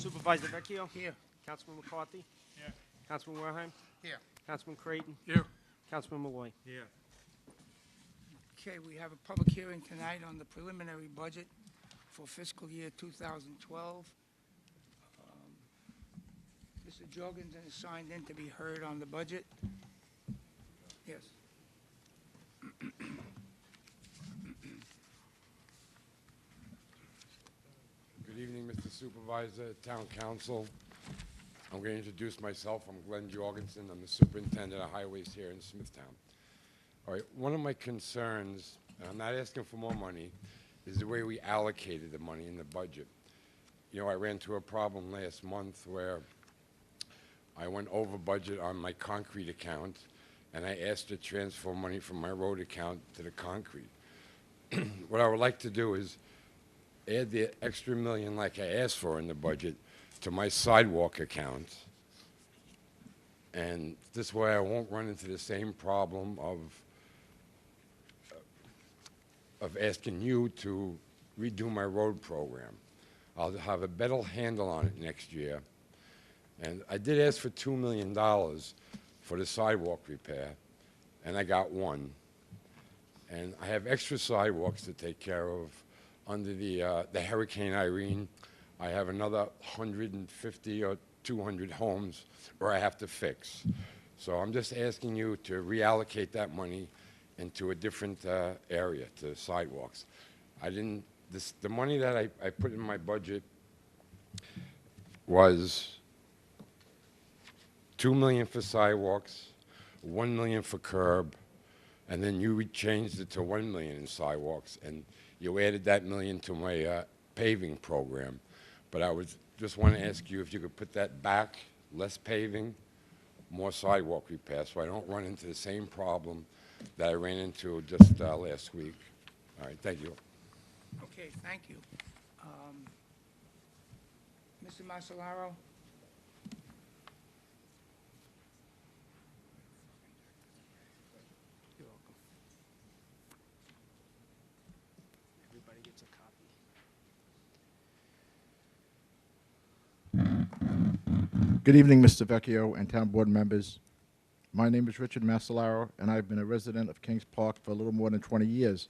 Supervisor Vecchio? Here. Councilman McCarthy? Here. Councilman Warheim? Here. Councilman Creighton? Here. Councilman Malloy? Here. Okay, we have a public hearing tonight on the preliminary budget for fiscal year 2012. Mr. Jorgensen is signed in to be heard on the budget. Yes. Good evening, Mr. Supervisor, Town Council. I'm going to introduce myself. I'm Glenn Jorgensen. I'm the Superintendent of Highways here in Smithtown. All right, one of my concerns, and I'm not asking for more money, is the way we allocated the money in the budget. You know, I ran into a problem last month where I went over budget on my concrete account, and I asked to transfer money from my road account to the concrete. What I would like to do is add the extra million like I asked for in the budget to my sidewalk account. And this way I won't run into the same problem of asking you to redo my road program. I'll have a better handle on it next year. And I did ask for $2 million for the sidewalk repair, and I got one. And I have extra sidewalks to take care of under the Hurricane Irene. I have another 150 or 200 homes where I have to fix. So I'm just asking you to reallocate that money into a different area, to sidewalks. The money that I put in my budget was $2 million for sidewalks, $1 million for curb, and then you changed it to $1 million in sidewalks, and you added that million to my paving program. But I would just want to ask you if you could put that back, less paving, more sidewalk repair, so I don't run into the same problem that I ran into just last week. All right, thank you. Okay, thank you. Mr. Masalaro? You're welcome. Everybody gets a copy. Good evening, Mr. Vecchio and town board members. My name is Richard Masalaro, and I've been a resident of Kings Park for a little more than 20 years.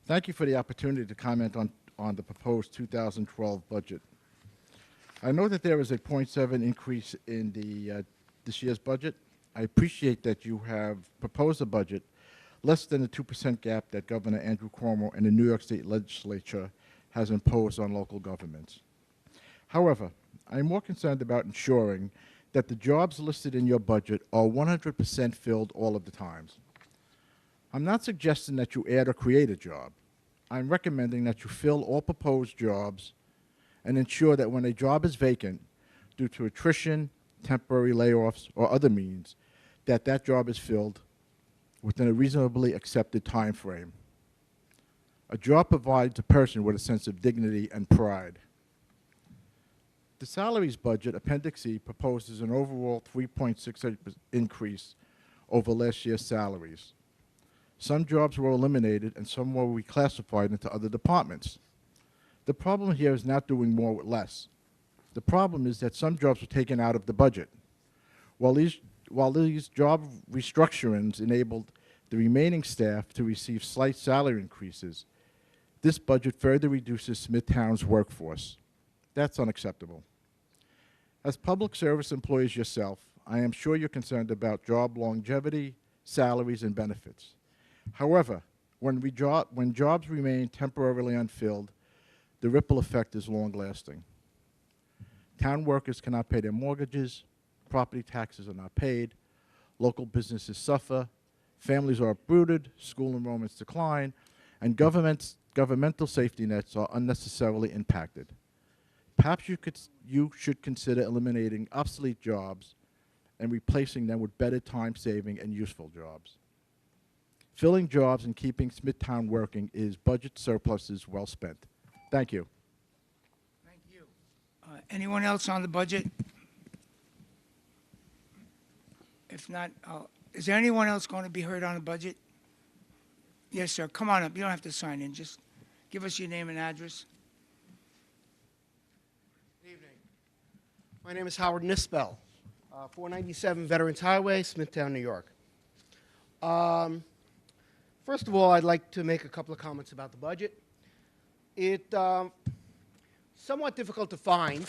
Thank you for the opportunity to comment on the proposed 2012 budget. I know that there is a 0.7 increase in this year's budget. I appreciate that you have proposed a budget less than the 2% gap that Governor Andrew Cuomo and the New York State Legislature has imposed on local governments. However, I'm more concerned about ensuring that the jobs listed in your budget are 100% filled all of the times. I'm not suggesting that you add or create a job. I'm recommending that you fill all proposed jobs and ensure that when a job is vacant due to attrition, temporary layoffs, or other means, that that job is filled within a reasonably accepted time frame. A job provides a person with a sense of dignity and pride. The salaries budget, Appendix E, proposes an overall 3.68% increase over last year's salaries. Some jobs were eliminated and some were reclassified into other departments. The problem here is not doing more with less. The problem is that some jobs were taken out of the budget. While these job restructurings enabled the remaining staff to receive slight salary increases, this budget further reduces Smithtown's workforce. That's unacceptable. As public service employees yourself, I am sure you're concerned about job longevity, salaries, and benefits. However, when jobs remain temporarily unfilled, the ripple effect is long-lasting. Town workers cannot pay their mortgages, property taxes are not paid, local businesses suffer, families are uprooted, school enrollments decline, and governmental safety nets are unnecessarily impacted. Perhaps you should consider eliminating obsolete jobs and replacing them with better time-saving and useful jobs. Filling jobs and keeping Smithtown working is budget surpluses well spent. Thank you. Thank you. Anyone else on the budget? If not, is there anyone else going to be heard on the budget? Yes, sir. Come on up. You don't have to sign in. Just give us your name and address. Good evening. My name is Howard Nispel, 497 Veterans Highway, Smithtown, New York. First of all, I'd like to make a couple of comments about the budget. It's somewhat difficult to find.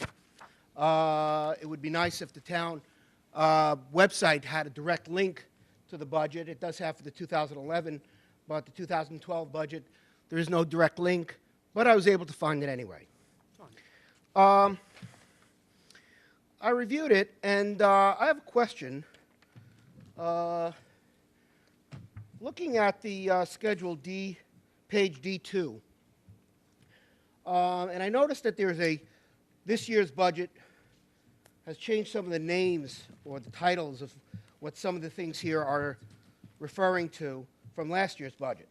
It would be nice if the town website had a direct link to the budget. It does have for the 2011, but the 2012 budget, there is no direct link, but I was able to find it anyway. I reviewed it, and I have a question. Looking at the Schedule D, page D2, and I noticed that this year's budget has changed some of the names or the titles of what some of the things here are referring to from last year's budget.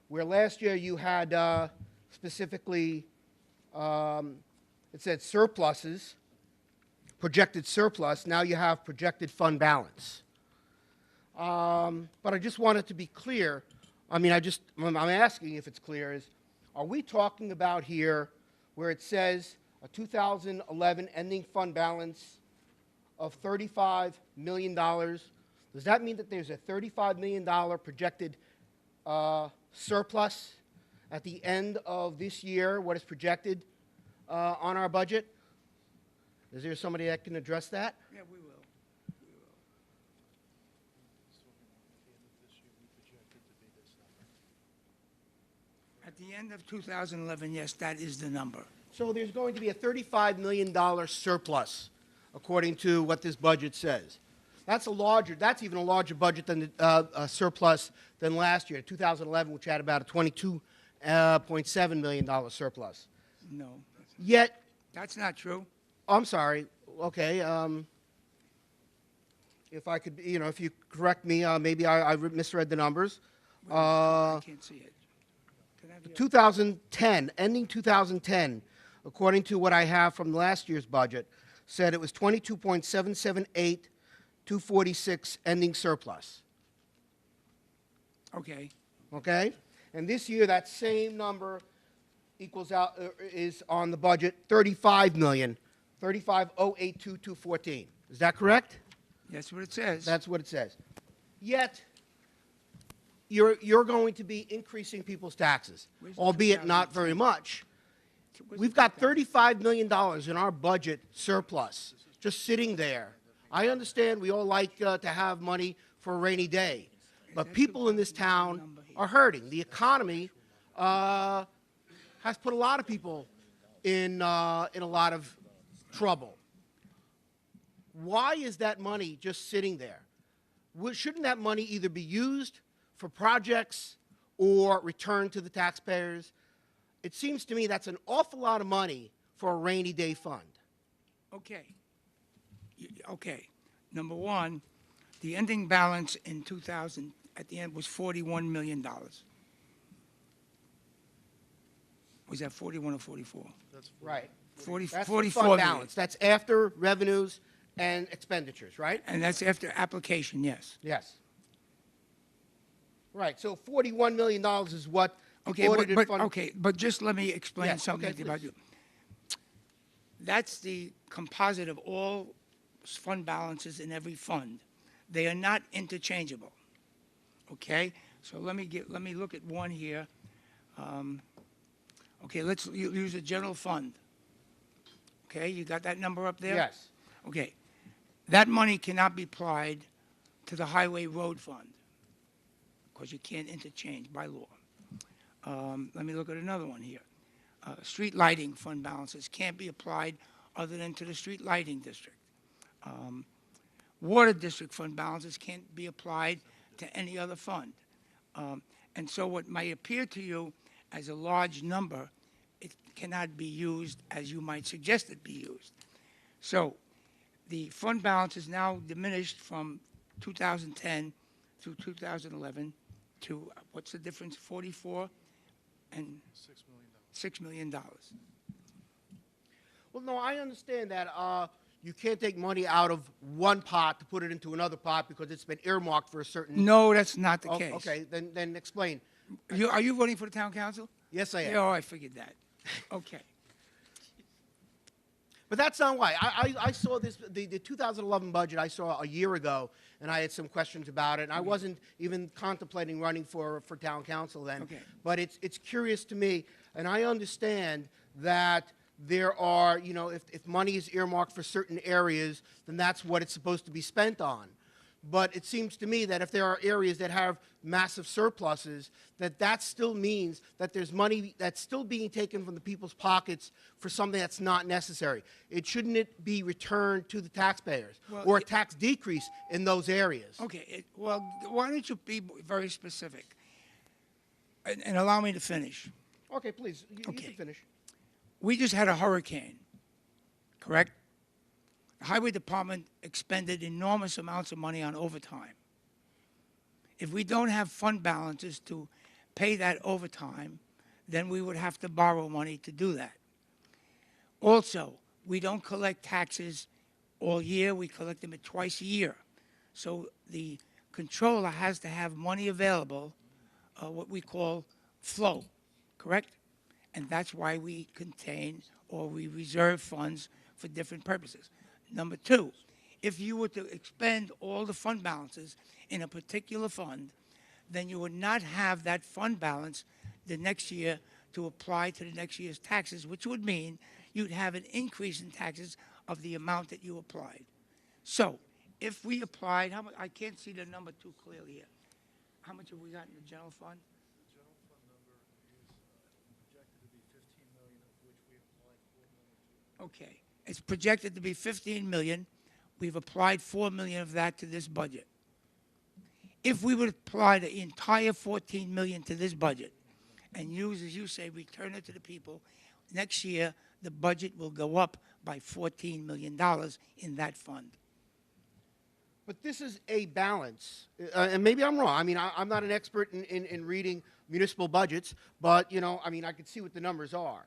Where last year you had specifically, it said surpluses, projected surplus. Now you have projected fund balance. But I just wanted to be clear. I mean, I'm asking if it's clear is, are we talking about here where it says a 2011 ending fund balance of $35 million? Does that mean that there's a $35 million projected surplus at the end of this year, what is projected on our budget? Is there somebody that can address that? Yeah, we will. At the end of 2011, yes, that is the number. So there's going to be a $35 million surplus, according to what this budget says. That's even a larger budget than the surplus than last year, 2011, which had about a $22.7 million surplus. No, Yet, that's not true. I'm sorry, okay, if I could, if you correct me, maybe I misread the numbers. I can't see it. Can I have the- 2010, ending 2010, according to what I have from last year's budget, said it was 22.778,246 ending surplus. Okay, Okay? And this year, that same number equals out, is on the budget, 35,082,214. Is that correct? that's what it says. That's what it says. Yet, you're going to be increasing people's taxes, Where's the albeit not 2010? very much. Where's We've the got 2000? $35 million in our budget surplus, just sitting there. I understand we all like to have money for a rainy day, but that people in this 2000 town number here? are hurting. The economy has put a lot of people in a lot of trouble. Why is that money just sitting there? Shouldn't that money either be used for projects or returned to the taxpayers? It seems to me that's an awful lot of money for a rainy day fund. Okay. Okay. Number one, the ending balance in 2000 at the end was $41 million. Was that 41 or 44? Right. 40, That's the 44 fund million. balance. That's after revenues and expenditures, right? And that's after application, yes. Yes. Right. So $41 million is what the Okay, audited fund. okay, but just let me explain Yes, something okay, about please. you. That's the composite of all fund balances in every fund. They are not interchangeable. Okay, so let me look at one here. Okay, let's use a general fund. Okay, you got that number up there? Yes. Okay, that money cannot be applied to the highway road fund because you can't interchange by law. Let me look at another one here. Street lighting fund balances can't be applied other than to the street lighting district. Water district fund balances can't be applied to any other fund. And so what might appear to you as a large number, it cannot be used as you might suggest it be used. So the fund balance is now diminished from 2010 through 2011 to, what's the difference, 44 and $6 million. Well, no, I understand that you can't take money out of one pot to put it into another pot because it's been earmarked for a certain. No, that's not the Oh, case. okay, then explain. Are you running for the town council? Yes, I am. Yeah, oh, I figured that. Okay. But that's not why. I saw this, the 2011 budget I saw a year ago, and I had some questions about it, and I wasn't even contemplating running for town council then. Okay. But it's curious to me, and I understand that there are, you know, if money is earmarked for certain areas, then that's what it's supposed to be spent on. But it seems to me that if there are areas that have massive surpluses, that still means that there's money that's still being taken from the people's pockets for something that's not necessary. Shouldn't it be returned to the taxpayers, Well, or a tax decrease in those areas? Okay, well, why don't you be very specific? And allow me to finish. Okay, please, you Okay. can finish. We just had a hurricane, correct? The Highway Department expended enormous amounts of money on overtime. If we don't have fund balances to pay that overtime, then we would have to borrow money to do that. Also, we don't collect taxes all year, we collect them twice a year. So the controller has to have money available, what we call flow, correct? And that's why we contain or we reserve funds for different purposes. Number two, if you were to expend all the fund balances in a particular fund, then you would not have that fund balance the next year to apply to the next year's taxes, which would mean you'd have an increase in taxes of the amount that you applied. So, if we applied, how much, I can't see the number too clearly here. How much have we got in the general fund? The general fund number is projected to be 15 million, of which we applied 4 million to. Okay, it's projected to be 15 million. We've applied 4 million of that to this budget. If we would apply the entire 14 million to this budget and use, as you say, return it to the people, next year the budget will go up by $14 million in that fund. But this is a balance, and maybe I'm wrong. I mean, I'm not an expert in reading municipal budgets, but, you know, I mean, I can see what the numbers are.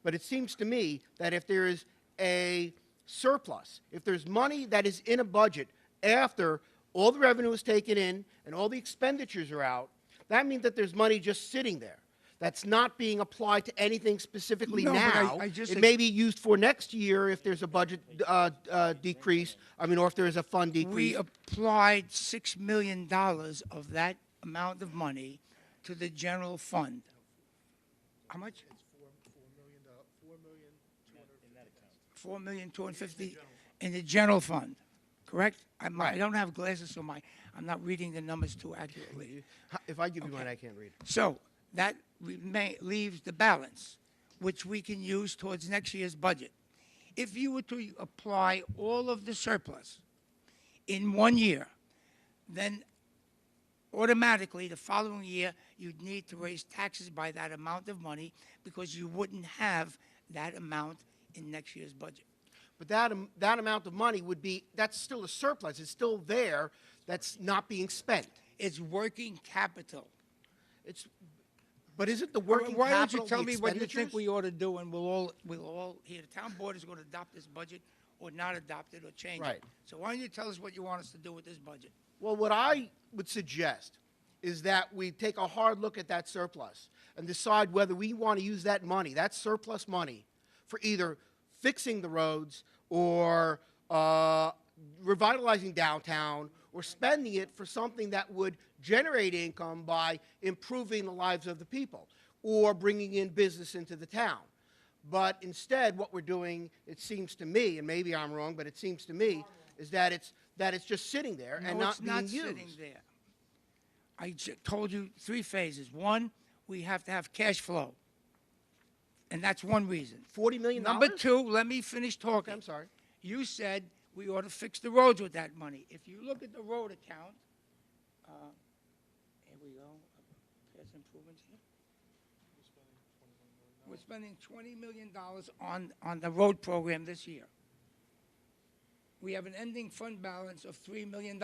But it seems to me that if there is a surplus, if there's money that is in a budget after all the revenue is taken in and all the expenditures are out, that means that there's money just sitting there that's not being applied to anything specifically No, but now. I just It may be used for next year if there's a budget decrease, I mean, or if there's a fund decrease. We applied $6 million of that amount of money to the general fund. How much? $4,250,000 in the general fund, correct? I don't have glasses, so I'm not reading the numbers too accurately. If I give you mine, I can't read. So that leaves the balance, which we can use towards next year's budget. If you were to apply all of the surplus in 1 year, then automatically the following year you'd need to raise taxes by that amount of money because you wouldn't have that amount in next year's budget. But that amount of money would be, that's still a surplus. It's still there. That's not being spent. It's working capital. But is it the working Why don't capital, you tell the me what you think expenditures? we ought to do, and we'll all here. The town board is going to adopt this budget or not adopt it or change Right. it. So why don't you tell us what you want us to do with this budget? Well, what I would suggest is that we take a hard look at that surplus and decide whether we want to use that money, that surplus money, for either fixing the roads or revitalizing downtown or spending it for something that would generate income by improving the lives of the people or bringing in business into the town. But instead, what we're doing, it seems to me, and maybe I'm wrong, but it seems to me, is that it's just sitting there and No, not it's being not used. sitting there. I told you 3 phases. One, we have to have cash flow, and that's one reason. $40 million? Number 2, let me finish Okay, talking. I'm sorry. You said we ought to fix the roads with that money. If you look at the road account, here we go, past improvements here. We're spending $20 million on the road program this year. We have an ending fund balance of $3 million.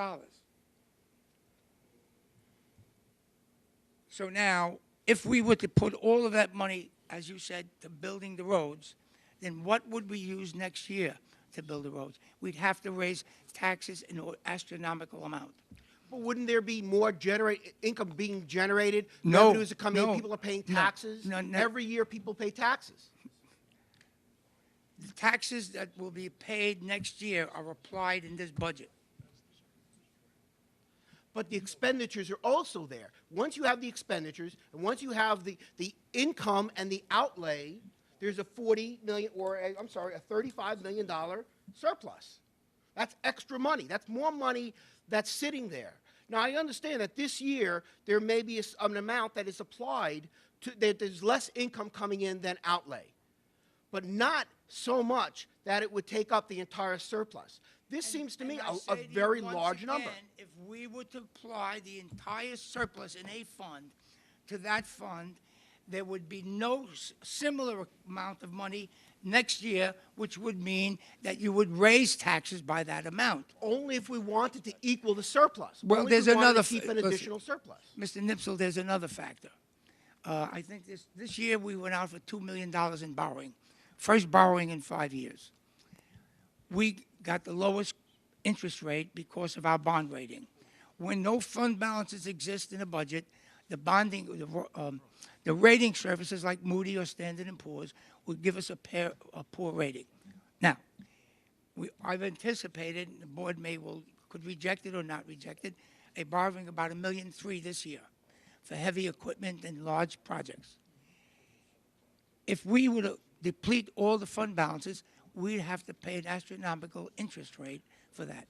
So now, if we were to put all of that money, as you said, to building the roads, then what would we use next year to build the roads? We'd have to raise taxes in an astronomical amount. But wouldn't there be more income being generated? No, Revenues are coming in, no, people are paying no, taxes. no. Every year people pay taxes. The taxes that will be paid next year are applied in this budget. But the expenditures are also there. Once you have the expenditures, and once you have the income and the outlay, there's a 40 million, or I'm sorry, a $35 million surplus. That's extra money. That's more money that's sitting there. Now, I understand that this year there may be an amount that is applied to, that there's less income coming in than outlay, but not so much that it would take up the entire surplus. This seems to me And I a say to you very once large number. again, if we were to apply the entire surplus in a fund to that fund, there would be no similar amount of money next year, which would mean that you would raise taxes by that amount. Only if we wanted to equal the surplus. Well, Only there's if we wanted another to keep an listen. additional surplus. Mr. Nipsel, there's another factor. I think this year we went out for $2 million in borrowing, first borrowing in 5 years. We got the lowest interest rate because of our bond rating. When no fund balances exist in a budget, the bonding, the rating services like Moody or Standard & Poor's would give us a poor rating. Now, I've anticipated, and the board could reject it or not reject it, a borrowing about $1.3 million this year for heavy equipment and large projects. If we were to deplete all the fund balances, we'd have to pay an astronomical interest rate for that.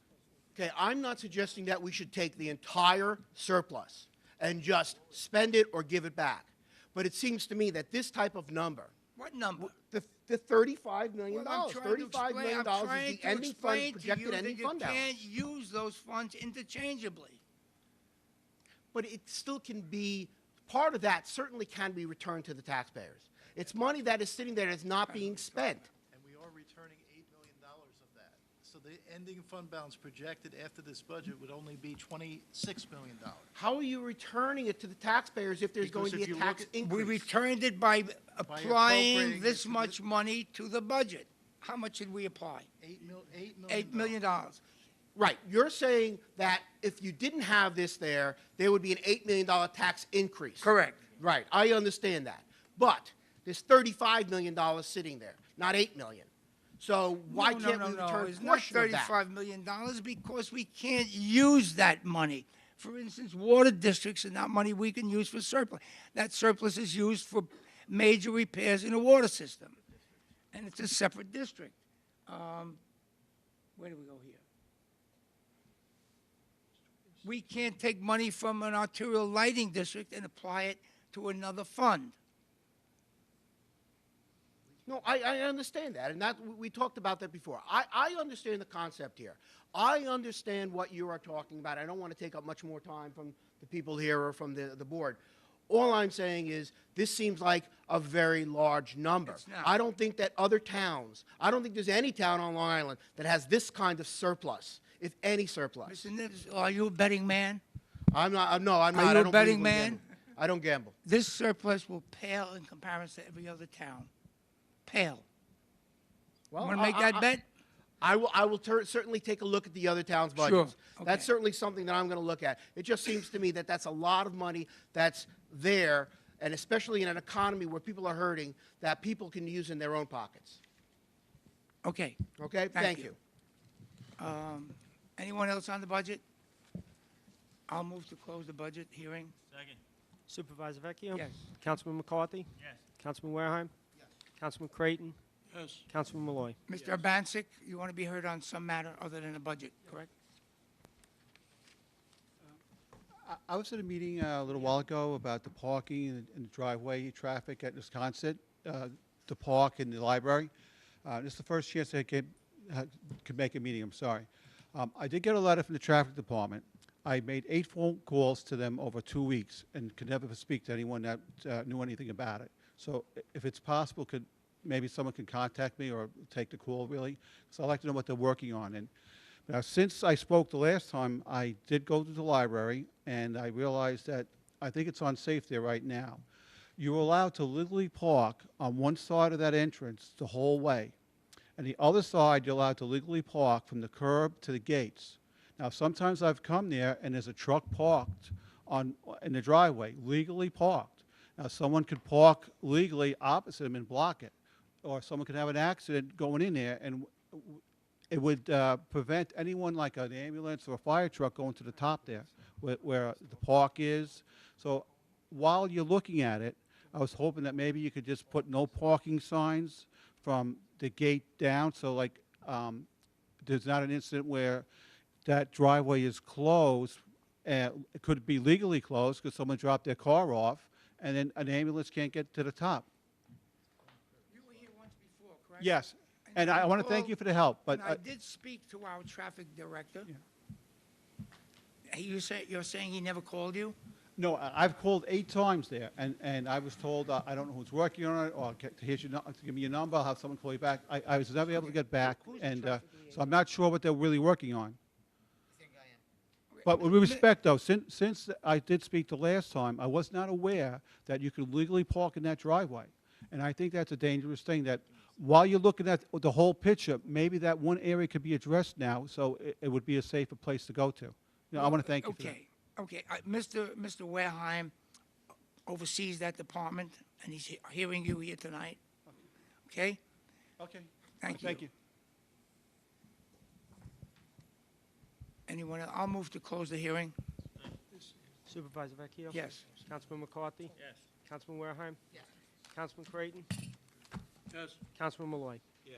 Okay, I'm not suggesting that we should take the entire surplus and just spend it or give it back. But it seems to me that this type of number, What number? the $35 million, Well, I'm trying to $35 million explain- is the ending fund, to projected you ending that fund you balance. can't use those funds interchangeably. But it still can be, part of that certainly can be returned to the taxpayers. It's money that is sitting there that's not being spent. And we are returning $8 million of that. So the ending fund balance projected after this budget would only be $26 million. How are you returning it to the taxpayers if there's Because going to be if a you tax look at- We increase? returned it by appropriating applying it this to the- much money to the budget. How much did we apply? $8 million. $8 million. Right, you're saying that if you didn't have this there would be an $8 million tax increase. Correct. Right, I understand that. But there's $35 million sitting there, not $8 million. So why can't we return It's a not portion of that? $35 million because we can't use that money. For instance, water districts are not money we can use for surplus. That surplus is used for major repairs in the water system. And it's a separate district. Where do we go here? We can't take money from an arterial lighting district and apply it to another fund. No, I understand that, and that we talked about that before. I understand the concept here. I understand what you are talking about. I don't want to take up much more time from the people here or from the board. All I'm saying is this seems like a very large number. It's not. I don't think that other towns, I don't think there's any town on Long Island that has this kind of surplus, if any surplus. Mr. Nips, are you a betting man? I'm not, no, I'm Are not. you I a don't betting believe in man? gambling. I don't gamble. This surplus will pale in comparison to every other town. Pale. Well, Want to make that bet? I will certainly take a look at the other towns' budgets. Sure, That's okay. certainly something that I'm going to look at. It just seems to me that that's a lot of money that's there, and especially in an economy where people are hurting, that people can use in their own pockets. Okay. Okay? Thank you. Anyone else on the budget? I'll move to close the budget hearing. Supervisor Vecchio? Yes. Councilman McCarthy? Yes. Councilman Warehime? Yes. Councilman Creighton? Yes. Councilman Malloy? Mr. Urbancic, you want to be heard on some matter other than the budget, correct? I was at a meeting a little while ago about the parking and the driveway traffic at Wisconsin, the park and the library. This is the first chance I could make a meeting, I'm sorry. I did get a letter from the traffic department. I made 8 phone calls to them over 2 weeks and could never speak to anyone that knew anything about it. So if it's possible, maybe someone could contact me or take the call, really, because I'd like to know what they're working on. And now, since I spoke the last time, I did go to the library, and I realized that I think it's unsafe there right now. You're allowed to legally park on one side of that entrance the whole way, and the other side you're allowed to legally park from the curb to the gates. Now, sometimes I've come there, and there's a truck parked in the driveway, legally parked. Now, someone could park legally opposite them and block it. or someone could have an accident going in there, and it would prevent anyone like an ambulance or a fire truck going to the top there, where the park is. So while you're looking at it, I was hoping that maybe you could just put no parking signs from the gate down, so like there's not an incident where that driveway is closed, and it could be legally closed because someone dropped their car off, and then an ambulance can't get to the top. You were here once before, correct? Yes, and I want to thank you for the help, but And I did speak to our traffic director. You're saying he never called you? no, I've called 8 times there, and I was told, I don't know who's working on it, or here's your, to give me your number, I'll have someone call you back. I was never able to get back, Who's the and traffic so I'm not sure what they're really working on. think I am? But with respect, though, since I did speak the last time, I was not aware that you could legally park in that driveway. And I think that's a dangerous thing, that while you're looking at the whole picture, maybe that one area could be addressed now, so it would be a safer place to go to. You know, I want to thank you for that. Okay, Mr. Wareheim oversees that department, and he's hearing you here tonight. Okay? Okay. Thank you. Thank you. Anyone else? I'll move to close the hearing. Supervisor Vecchio? Yes. Councilman McCarthy? Yes. Councilman Wareheim? Yes. Councilman Creighton? Yes. Councilman Malloy? Yes.